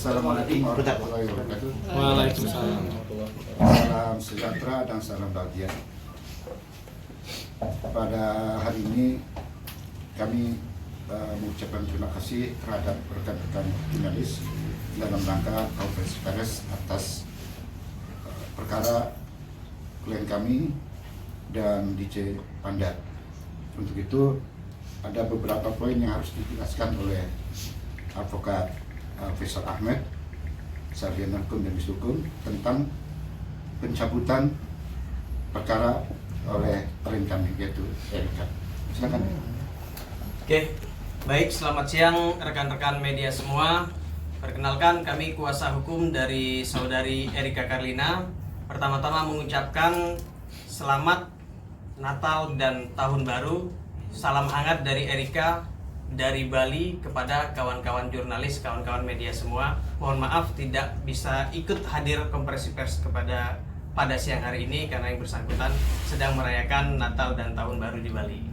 Assalamualaikum warahmatullahi wabarakatuh. Waalaikumsalam. Salam sejahtera dan salam bahagia. Pada hari ini kami mengucapkan terima kasih terhadap rekan-rekan jurnalis dalam rangka konferensi pers atas perkara klien kami dan DJ Panda. Untuk itu ada beberapa poin yang harus dijelaskan oleh advokat Faisal Ahmed, Sarjana Hukum dan Hukum, tentang pencabutan perkara oleh klien kami yaitu Erika. Silakan. Oke, baik, selamat siang rekan-rekan media semua. Perkenalkan, kami kuasa hukum dari saudari Erika Karlina. Pertama-tama mengucapkan selamat Natal dan Tahun Baru. Salam hangat dari Erika dari Bali kepada kawan-kawan jurnalis, kawan-kawan media semua. Mohon maaf tidak bisa ikut hadir konferensi pers pada siang hari ini karena yang bersangkutan sedang merayakan Natal dan Tahun Baru di Bali.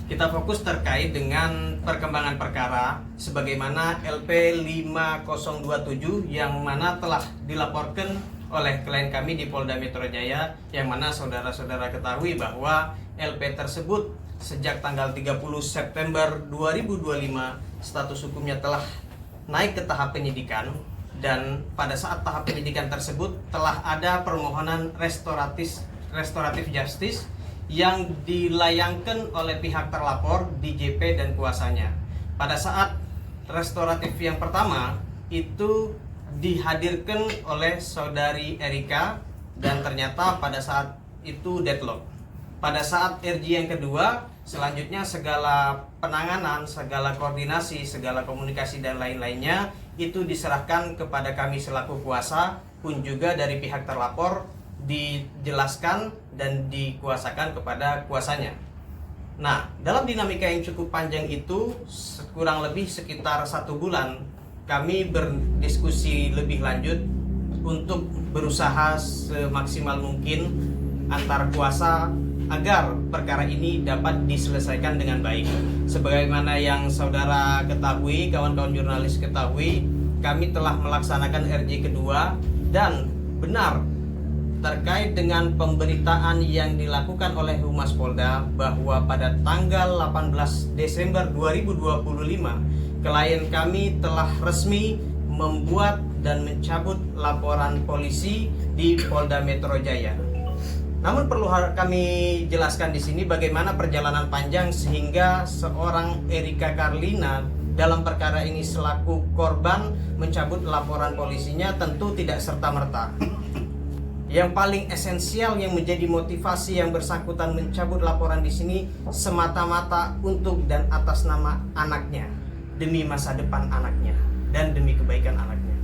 Kita fokus terkait dengan perkembangan perkara sebagaimana LP 5027 yang mana telah dilaporkan oleh klien kami di Polda Metro Jaya, yang mana saudara-saudara ketahui bahwa LP tersebut sejak tanggal 30 September 2025 status hukumnya telah naik ke tahap penyidikan, dan pada saat tahap penyidikan tersebut telah ada permohonan restoratif justice yang dilayangkan oleh pihak terlapor, DJP dan kuasanya. Pada saat restoratif yang pertama itu dihadirkan oleh saudari Erika dan ternyata pada saat itu deadlock. Pada saat RG yang kedua, selanjutnya segala penanganan, segala koordinasi, segala komunikasi dan lain-lainnya itu diserahkan kepada kami selaku kuasa, pun juga dari pihak terlapor dijelaskan dan dikuasakan kepada kuasanya. Nah, dalam dinamika yang cukup panjang itu, kurang lebih sekitar 1 bulan, kami berdiskusi lebih lanjut untuk berusaha semaksimal mungkin antar kuasa agar perkara ini dapat diselesaikan dengan baik. Sebagaimana yang saudara ketahui, kawan-kawan jurnalis ketahui, kami telah melaksanakan RJ kedua dan benar terkait dengan pemberitaan yang dilakukan oleh Humas Polda bahwa pada tanggal 18 Desember 2025 klien kami telah resmi membuat dan mencabut laporan polisi di Polda Metro Jaya. Namun perlu kami jelaskan di sini bagaimana perjalanan panjang sehingga seorang Erika Karlina dalam perkara ini selaku korban mencabut laporan polisinya tentu tidak serta-merta. Yang paling esensial yang menjadi motivasi yang bersangkutan mencabut laporan di sini semata-mata untuk dan atas nama anaknya, demi masa depan anaknya dan demi kebaikan anaknya.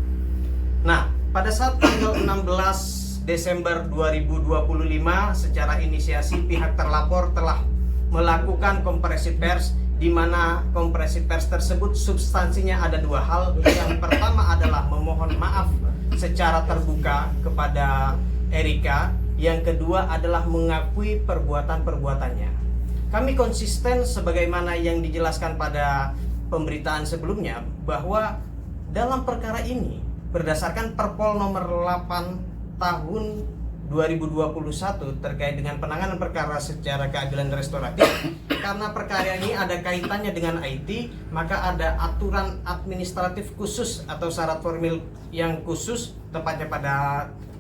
Nah, pada saat tanggal 16 Desember 2025 secara inisiasi pihak terlapor telah melakukan konferensi pers, di mana konferensi pers tersebut substansinya ada 2 hal. Yang pertama adalah memohon maaf secara terbuka kepada Erika, yang kedua adalah mengakui perbuatan-perbuatannya. Kami konsisten sebagaimana yang dijelaskan pada pemberitaan sebelumnya bahwa dalam perkara ini berdasarkan Perpol nomor 8 tahun 2021 terkait dengan penanganan perkara secara keadilan restoratif, karena perkara ini ada kaitannya dengan IT, maka ada aturan administratif khusus atau syarat formil yang khusus, tepatnya pada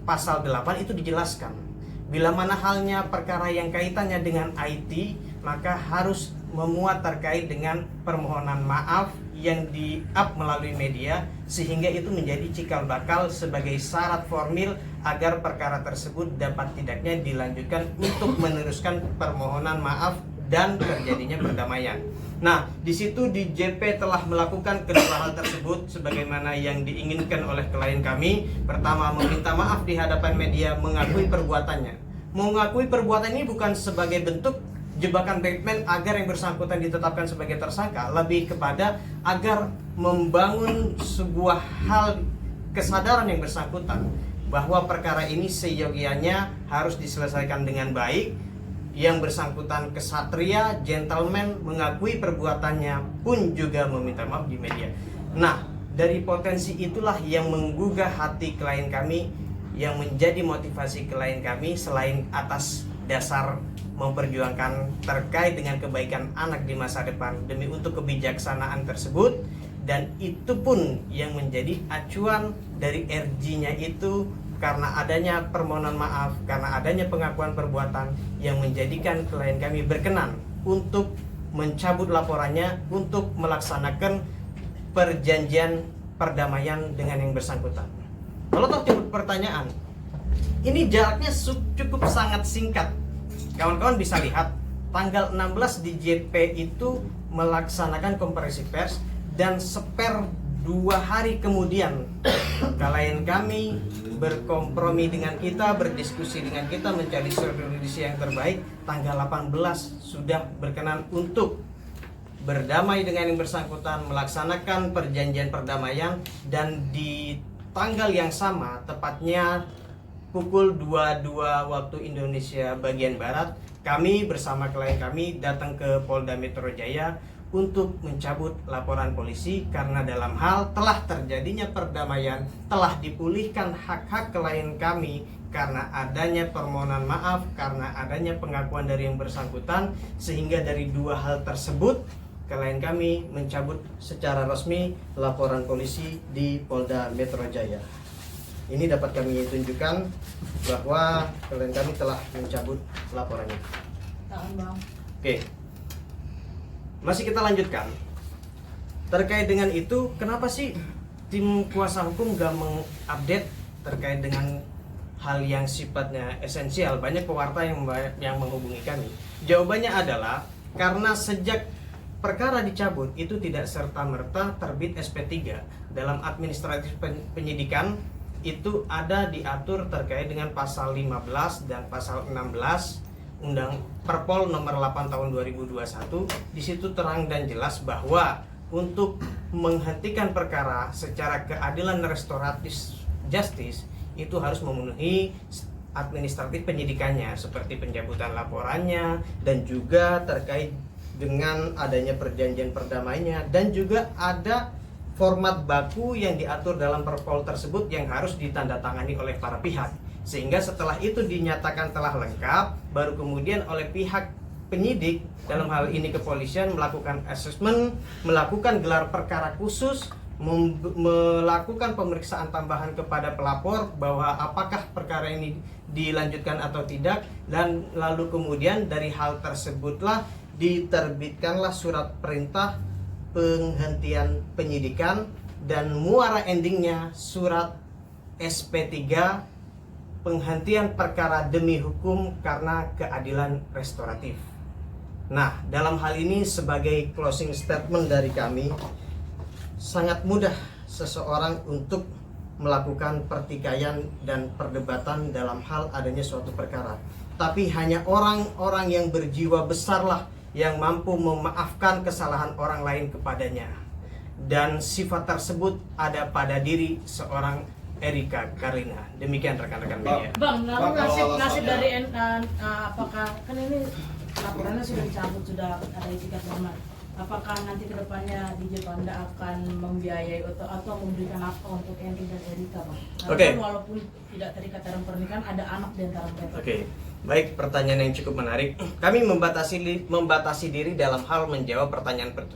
pasal 8 itu dijelaskan bila mana halnya perkara yang kaitannya dengan IT, maka harus memuat terkait dengan permohonan maaf yang di-up melalui media, sehingga itu menjadi cikal bakal sebagai syarat formil agar perkara tersebut dapat tidaknya dilanjutkan untuk meneruskan permohonan maaf dan terjadinya perdamaian. Nah, di situ DJP telah melakukan kedua hal tersebut sebagaimana yang diinginkan oleh klien kami. Pertama, meminta maaf di hadapan media, mengakui perbuatannya. Mengakui perbuatan ini bukan sebagai bentuk jebakan Batman agar yang bersangkutan ditetapkan sebagai tersangka, lebih kepada agar membangun sebuah hal kesadaran yang bersangkutan bahwa perkara ini seyogianya harus diselesaikan dengan baik. Yang bersangkutan kesatria, gentleman, mengakui perbuatannya pun juga meminta maaf di media. Nah, dari potensi itulah yang menggugah hati klien kami, yang menjadi motivasi klien kami selain atas dasar memperjuangkan terkait dengan kebaikan anak di masa depan demi untuk kebijaksanaan tersebut. Dan itu pun yang menjadi acuan dari RG-nya itu, karena adanya permohonan maaf, karena adanya pengakuan perbuatan yang menjadikan klien kami berkenan untuk mencabut laporannya untuk melaksanakan perjanjian perdamaian dengan yang bersangkutan. Kalau toh timbul pertanyaan, ini jaraknya cukup sangat singkat. Kawan-kawan bisa lihat tanggal 16 di JP itu melaksanakan konferensi pers, dan seper 2 hari kemudian klien kami berkompromi dengan kita, berdiskusi dengan kita, mencari solusi yang terbaik. Tanggal 18 sudah berkenan untuk berdamai dengan yang bersangkutan, melaksanakan perjanjian perdamaian, dan di tanggal yang sama, tepatnya pukul 22 waktu Indonesia bagian Barat, kami bersama klien kami datang ke Polda Metro Jaya untuk mencabut laporan polisi karena dalam hal telah terjadinya perdamaian, telah dipulihkan hak-hak klien kami karena adanya permohonan maaf, karena adanya pengakuan dari yang bersangkutan, sehingga dari 2 hal tersebut klien kami mencabut secara resmi laporan polisi di Polda Metro Jaya. Ini dapat kami tunjukkan bahwa klien kami telah mencabut laporannya. Oke. Masih kita lanjutkan. Terkait dengan itu, kenapa sih tim kuasa hukum gak mengupdate terkait dengan hal yang sifatnya esensial? Banyak pewarta yang menghubungi kami. Jawabannya adalah karena sejak perkara dicabut itu tidak serta-merta terbit SP3. Dalam administratif penyidikan itu ada diatur terkait dengan pasal 15 dan pasal 16 Undang Perpol nomor 8 tahun 2021. Di situ terang dan jelas bahwa untuk menghentikan perkara secara keadilan restoratif justice itu harus memenuhi administratif penyidikannya, seperti pencabutan laporannya, dan juga terkait dengan adanya perjanjian perdamaiannya, dan juga ada format baku yang diatur dalam perpol tersebut yang harus ditandatangani oleh para pihak. Sehingga setelah itu dinyatakan telah lengkap, baru kemudian oleh pihak penyidik, dalam hal ini kepolisian, melakukan asesmen, melakukan gelar perkara khusus, melakukan pemeriksaan tambahan kepada pelapor bahwa apakah perkara ini dilanjutkan atau tidak, dan lalu kemudian dari hal tersebutlah diterbitkanlah surat perintah penghentian penyidikan, dan muara endingnya surat SP3 penghentian perkara demi hukum karena keadilan restoratif. Nah, dalam hal ini sebagai closing statement dari kami, sangat mudah seseorang untuk melakukan pertikaian dan perdebatan dalam hal adanya suatu perkara. Tapi hanya orang-orang yang berjiwa besarlah yang mampu memaafkan kesalahan orang lain kepadanya. Dan sifat tersebut ada pada diri seorang Erika Karlina. Demikian rekan-rekan media. Bang, lalu nasib dari apakah kan ini laporannya sudah dicabut, sudah ada etikat normal. Apakah nanti kedepannya DJ Panda akan membiayai atau memberikan apa untuk Henry dan Erika, Bang? Oke. Walaupun tidak terikat dalam pernikahan, ada anak di antara mereka. Oke. Baik, pertanyaan yang cukup menarik. Kami membatasi diri dalam hal menjawab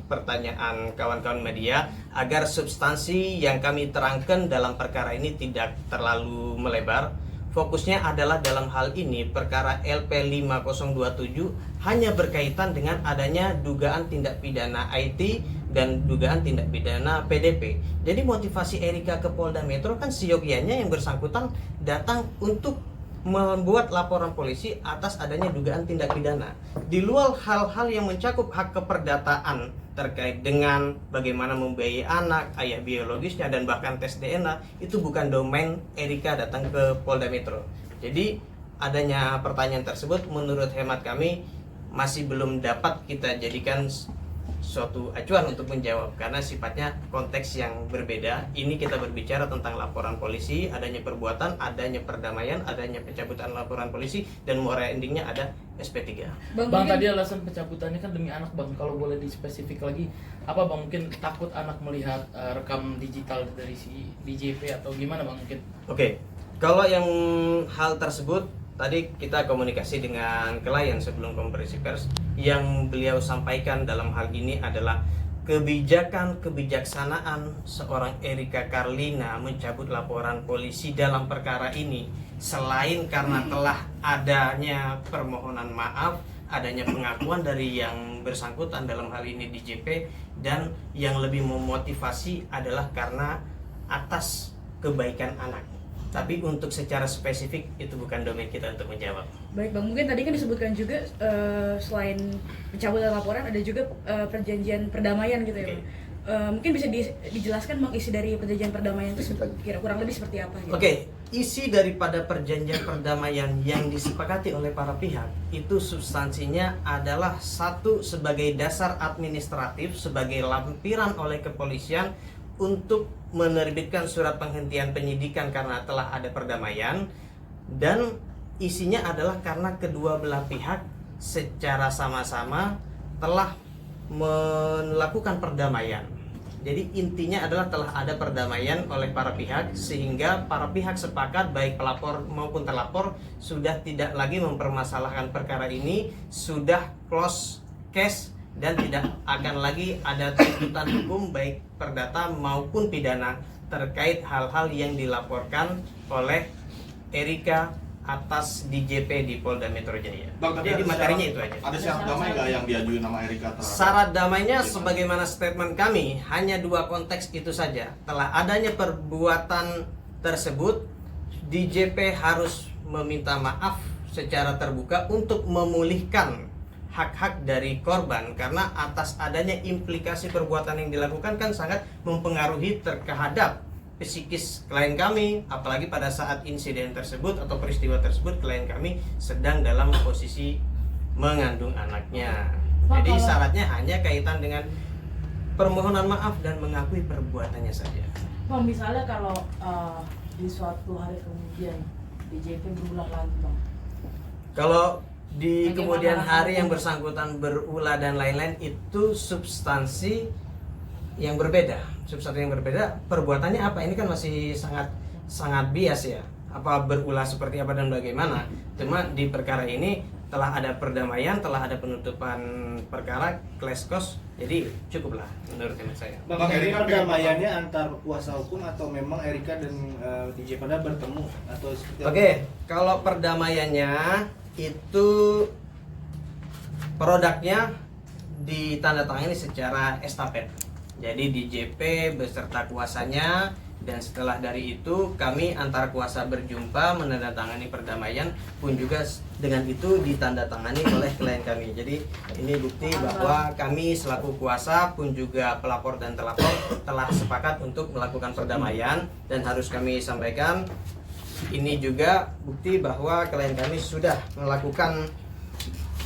pertanyaan kawan-kawan media agar substansi yang kami terangkan dalam perkara ini tidak terlalu melebar. Fokusnya adalah dalam hal ini perkara LP 5027 hanya berkaitan dengan adanya dugaan tindak pidana IT dan dugaan tindak pidana PDP. Jadi motivasi Erika ke Polda Metro kan seyogianya yang bersangkutan datang untuk membuat laporan polisi atas adanya dugaan tindak pidana. Di luar hal-hal yang mencakup hak keperdataan terkait dengan bagaimana membiayai anak, ayah biologisnya, dan bahkan tes DNA, itu bukan domain Erika datang ke Polda Metro. Jadi adanya pertanyaan tersebut menurut hemat kami masih belum dapat kita jadikan suatu acuan untuk menjawab karena sifatnya konteks yang berbeda. Ini kita berbicara tentang laporan polisi, adanya perbuatan, adanya perdamaian, adanya pencabutan laporan polisi, dan moral endingnya ada SP3. Bang, tadi alasan pencabutannya kan demi anak Bang. Kalau boleh dispesifik lagi, apa Bang? Mungkin takut anak melihat rekam digital dari si DJP atau gimana Bang mungkin? Oke, kalau yang hal tersebut tadi kita komunikasi dengan klien sebelum konferensi pers, yang beliau sampaikan dalam hal ini adalah kebijaksanaan seorang Erika Karlina mencabut laporan polisi dalam perkara ini, selain karena telah adanya permohonan maaf, adanya pengakuan dari yang bersangkutan dalam hal ini DJP, dan yang lebih memotivasi adalah karena atas kebaikan anak. Tapi untuk secara spesifik itu bukan domain kita untuk menjawab. Baik Bang, mungkin tadi kan disebutkan juga selain pencabutan laporan ada juga perjanjian perdamaian gitu ya Bang. Mungkin bisa dijelaskan Bang isi dari perjanjian perdamaian itu kira kurang lebih seperti apa gitu? Oke, isi daripada perjanjian perdamaian yang disepakati oleh para pihak itu substansinya adalah satu, sebagai dasar administratif, sebagai lampiran oleh kepolisian untuk menerbitkan surat penghentian penyidikan karena telah ada perdamaian, dan isinya adalah karena kedua belah pihak secara sama-sama telah melakukan perdamaian. Jadi intinya adalah telah ada perdamaian oleh para pihak, sehingga para pihak sepakat, baik pelapor maupun terlapor, sudah tidak lagi mempermasalahkan perkara ini, sudah close case, dan tidak akan lagi ada tuntutan hukum baik perdata maupun pidana terkait hal-hal yang dilaporkan oleh Erika atas DJP di Polda Metro Jaya. Bang, Jadi materinya itu aja. Ada syarat damai nggak yang diajuin nama Erika terhadap? Syarat damainya sebagaimana statement kami, hanya dua konteks itu saja. Telah adanya perbuatan tersebut, DJP harus meminta maaf secara terbuka untuk memulihkan hak-hak dari korban, karena atas adanya implikasi perbuatan yang dilakukan kan sangat mempengaruhi terhadap psikis klien kami, apalagi pada saat insiden tersebut atau peristiwa tersebut klien kami sedang dalam posisi mengandung anaknya. Jadi syaratnya hanya kaitan dengan permohonan maaf dan mengakui perbuatannya saja. Bang, misalnya kalau di suatu hari kemudian DJP berulang lagi Bang, Kalau di Bagaimana kemudian hari yang hukum? bersangkutan berulah dan lain-lain, itu substansi yang berbeda. Substansi yang berbeda, perbuatannya apa? Ini kan masih sangat bias ya. Apa berulah seperti apa dan bagaimana? Cuma di perkara ini telah ada perdamaian, telah ada penutupan perkara, clash cost, jadi cukuplah menurut hemat saya. Bang, ini perdamaiannya antar kuasa hukum atau memang Erika dan DJ Panda bertemu atau seperti apa? Oke, kalau perdamaiannya itu produknya ditandatangani secara estafet. Jadi DJP beserta kuasanya, dan setelah dari itu kami antar kuasa berjumpa menandatangani perdamaian, pun juga dengan itu ditandatangani oleh klien kami. Jadi ini bukti bahwa kami selaku kuasa pun juga pelapor dan terlapor telah sepakat untuk melakukan perdamaian, dan harus kami sampaikan ini juga bukti bahwa klien kami sudah melakukan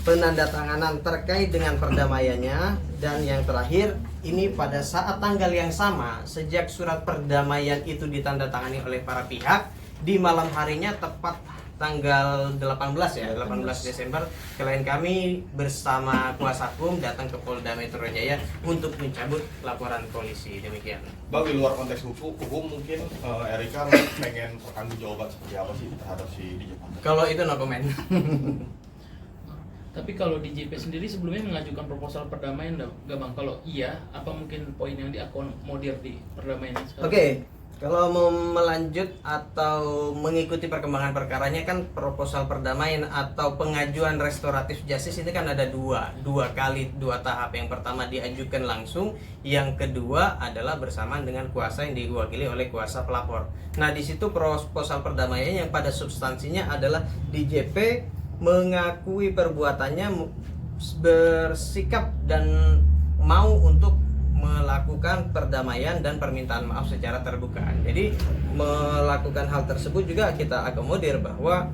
penandatanganan terkait dengan perdamaiannya. Dan yang terakhir, ini pada saat tanggal yang sama, sejak surat perdamaian itu ditandatangani oleh para pihak, di malam harinya tepat tanggal 18 ya, 18 Desember, klien kami bersama kuasa hukum datang ke Polda Metro Jaya untuk mencabut laporan polisi. Demikian. Bang, di luar konteks hukum mungkin Erika pengen pertanggung jawaban seperti apa sih terhadap si DJ Panda? Kalau itu no comment. Tapi kalau DJP sendiri sebelumnya mengajukan proposal perdamaian nggak Bang? Kalau iya, apa mungkin poin yang diakomodir di perdamaian ini sekarang? Oke, kalau mau melanjut atau mengikuti perkembangan perkaranya, kan proposal perdamaian atau pengajuan restoratif justice ini kan ada dua tahap. Yang pertama diajukan langsung, yang kedua adalah bersamaan dengan kuasa yang diwakili oleh kuasa pelapor. Nah, di situ proposal perdamaian yang pada substansinya adalah DJP mengakui perbuatannya, bersikap dan mau untuk melakukan perdamaian dan permintaan maaf secara terbuka. Jadi melakukan hal tersebut juga kita akomodir bahwa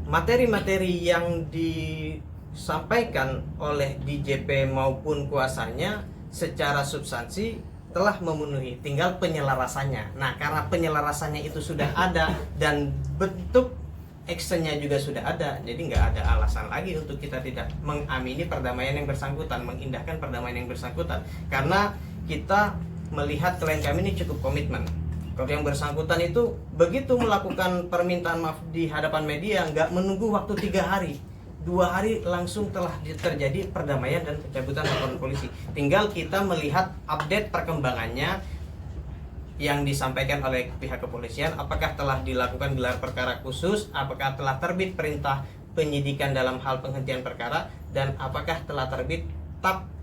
materi-materi yang disampaikan oleh DJP maupun kuasanya secara substansi telah memenuhi, tinggal penyelarasannya. Nah, karena penyelarasannya itu sudah ada dan bentuk actionnya juga sudah ada, jadi nggak ada alasan lagi untuk kita tidak mengamini perdamaian yang bersangkutan, mengindahkan perdamaian yang bersangkutan, karena kita melihat klien kami ini cukup komitmen. Kalau yang bersangkutan itu begitu melakukan permintaan maaf di hadapan media, nggak menunggu waktu 3 hari, 2 hari langsung telah terjadi perdamaian dan pencabutan laporan polisi. Tinggal kita melihat update perkembangannya yang disampaikan oleh pihak kepolisian, apakah telah dilakukan gelar perkara khusus, apakah telah terbit perintah penyidikan dalam hal penghentian perkara, dan apakah telah terbit TAP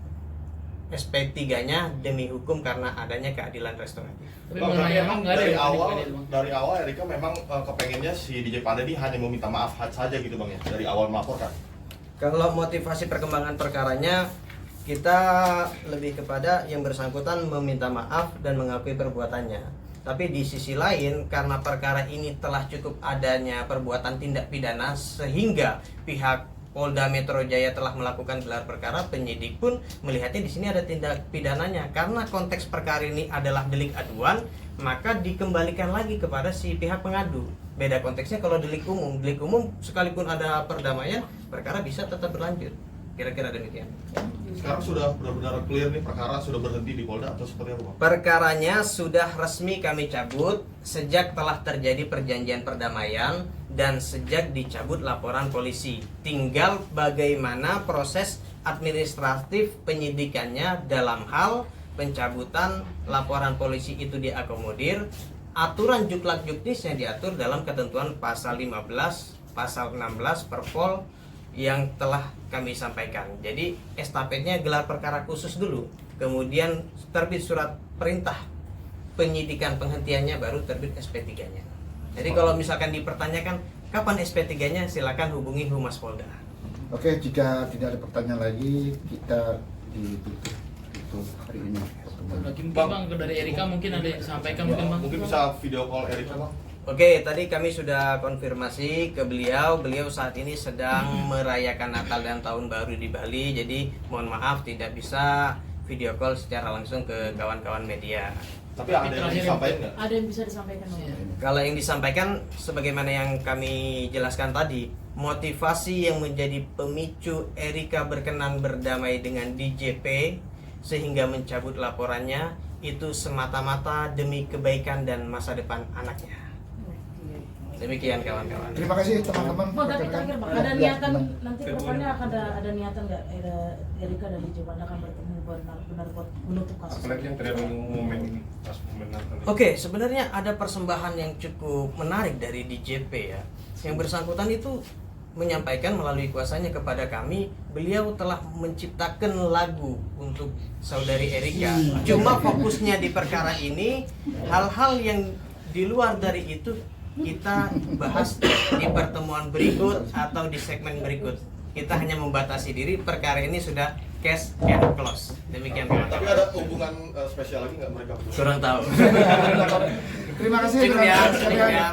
SP3-nya demi hukum karena adanya keadilan restoratif. Tapi Bang, mengenai tapi emang nggak ada dari yang awal penting, Bang. dari awal Erika memang kepengennya si DJ Panda ini hanya meminta maaf saja gitu bang ya dari awal melaporkan. Kalau motivasi perkembangan perkaranya, kita lebih kepada yang bersangkutan meminta maaf dan mengakui perbuatannya. Tapi di sisi lain, karena perkara ini telah cukup adanya perbuatan tindak pidana sehingga pihak Polda Metro Jaya telah melakukan gelar perkara, penyidik pun melihatnya di sini ada tindak pidananya. Karena konteks perkara ini adalah delik aduan, maka dikembalikan lagi kepada si pihak pengadu. Beda konteksnya kalau delik umum sekalipun ada perdamaian, perkara bisa tetap berlanjut. Kira-kira demikian. Sekarang sudah benar-benar clear nih perkara sudah berhenti di Polda atau seperti apa bang? Perkaranya sudah resmi kami cabut sejak telah terjadi perjanjian perdamaian dan sejak dicabut laporan polisi. Tinggal bagaimana proses administratif penyidikannya dalam hal pencabutan laporan polisi itu diakomodir. Aturan juklak juknisnya diatur dalam ketentuan pasal 15, pasal 16 Perpol yang telah kami sampaikan. Jadi estafetnya gelar perkara khusus dulu, kemudian terbit surat perintah penyidikan penghentiannya, baru terbit SP3-nya. Jadi kalau misalkan dipertanyakan kapan SP3-nya, silakan hubungi Humas Polda. Oke, jika tidak ada pertanyaan lagi, kita ditutup hari ini. Mungkin Bang dari Erika mungkin ada yang disampaikan mungkin Bang. Mungkin bisa video call Erika bang. Oke, tadi kami sudah konfirmasi ke beliau. Beliau saat ini sedang merayakan Natal dan Tahun Baru di Bali. Jadi mohon maaf tidak bisa video call secara langsung ke kawan-kawan media. Tapi ada yang disampaikan nggak? Ada yang bisa disampaikan Bang? Kalau yang disampaikan sebagaimana yang kami jelaskan tadi, motivasi yang menjadi pemicu Erika berkenan berdamai dengan DJP sehingga mencabut laporannya itu semata-mata demi kebaikan dan masa depan anaknya. Demikian kawan-kawan. Terima kasih teman-teman. Bang, tapi terakhir Bang, ada niatan nanti kedepannya akan ada niatan nggak Erika dan DJ Panda akan bertemu benar-benar buat menutup kasus? Apalagi yang terjadi momen ini pas momen Natal. Oke, sebenarnya ada persembahan yang cukup menarik dari DJP ya. Yang bersangkutan itu menyampaikan melalui kuasanya kepada kami, beliau telah menciptakan lagu untuk saudari Erika. Cuma fokusnya di perkara ini, hal-hal yang di luar dari itu kita bahas di pertemuan berikut atau di segmen berikut. Kita hanya membatasi diri, perkara ini sudah case and close. Demikian Tapi kawan-kawan. ada hubungan spesial lagi nggak mereka? Kurang tahu. Terima kasih. Cukup ya. teman-teman sekalian.